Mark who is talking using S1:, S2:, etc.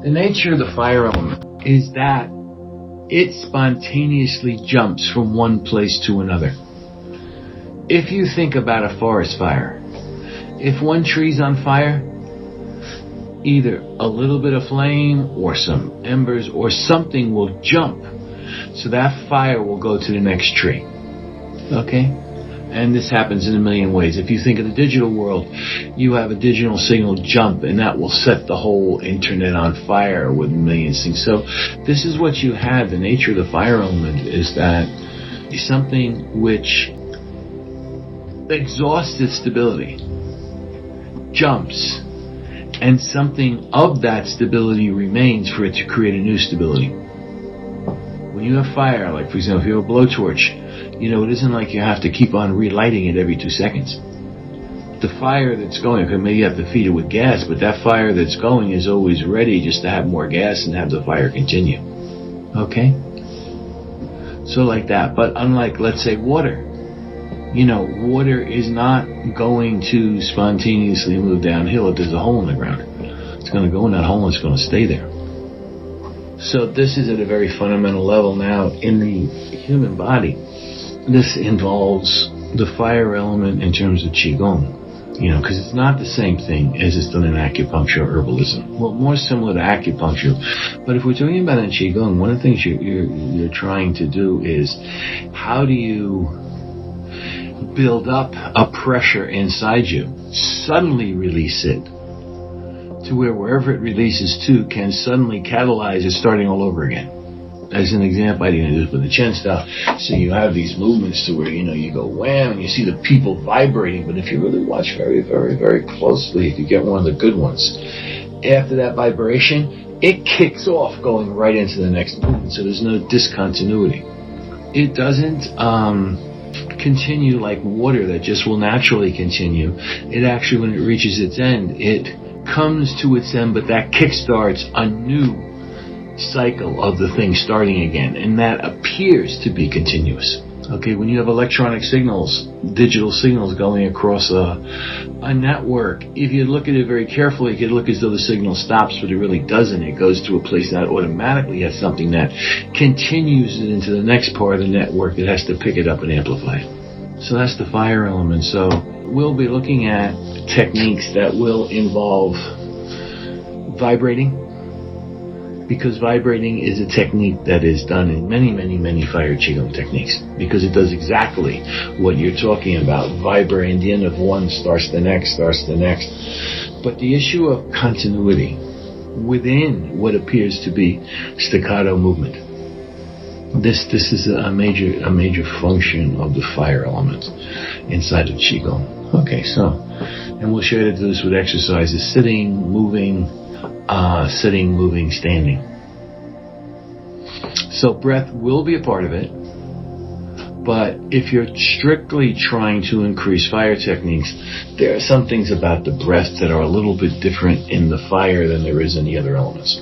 S1: The nature of the fire element is that it spontaneously jumps from one place to another. If you think about a forest fire, if one tree's on fire, either a little bit of flame or some embers or something will jump, so that fire will go to the next tree. Okay? And this happens in a million ways. If you think of the digital world, you have a digital signal jump, and that will set the whole internet on fire with millions of things. So this is what you have. The nature of the fire element is that something which exhausts its stability jumps, and something of that stability remains for it to create a new stability. When you have fire, like for example, if you have a blowtorch, it isn't like you have to keep on relighting it every 2 seconds. The fire that's going, okay, maybe you have to feed it with gas, but that fire that's going is always ready just to have more gas and have the fire continue. Okay? So like that. But unlike, let's say, water, water is not going to spontaneously move downhill if there's a hole in the ground. It's going to go in that hole and it's going to stay there. So this is at a very fundamental level now in the human body. This involves the fire element in terms of Qigong, because it's not the same thing as it's done in acupuncture or herbalism. Well, more similar to acupuncture. But if we're talking about in Qigong, one of the things you're trying to do is how do you build up a pressure inside you, suddenly release it, to where wherever it releases to can suddenly catalyze it starting all over again. As an example, I didn't do this with the Chen stuff. So you have these movements to where, you go wham, and you see the people vibrating. But if you really watch very, very, very closely, if you get one of the good ones, after that vibration, it kicks off going right into the next movement. So there's no discontinuity. It doesn't continue like water that just will naturally continue. It actually, when it reaches its end, it comes to its end, but that kickstarts a new cycle of the thing starting again, and that appears to be continuous. Okay, when you have electronic signals, digital signals going across a network, if you look at it very carefully, it could look as though the signal stops, but it really doesn't. It goes to a place that automatically has something that continues it into the next part of the network that has to pick it up and amplify it. So that's the fire element. So we'll be looking at techniques that will involve vibrating, because vibrating is a technique that is done in many, many, many fire Qigong techniques, because it does exactly what you're talking about. Vibrating, the end of one starts the next. But the issue of continuity within what appears to be staccato movement, this is a major function of the fire element inside of Qigong. Okay, so, and we'll share this with exercises: sitting, moving, standing. So breath will be a part of it, but if you're strictly trying to increase fire techniques, there are some things about the breath that are a little bit different in the fire than there is in the other elements.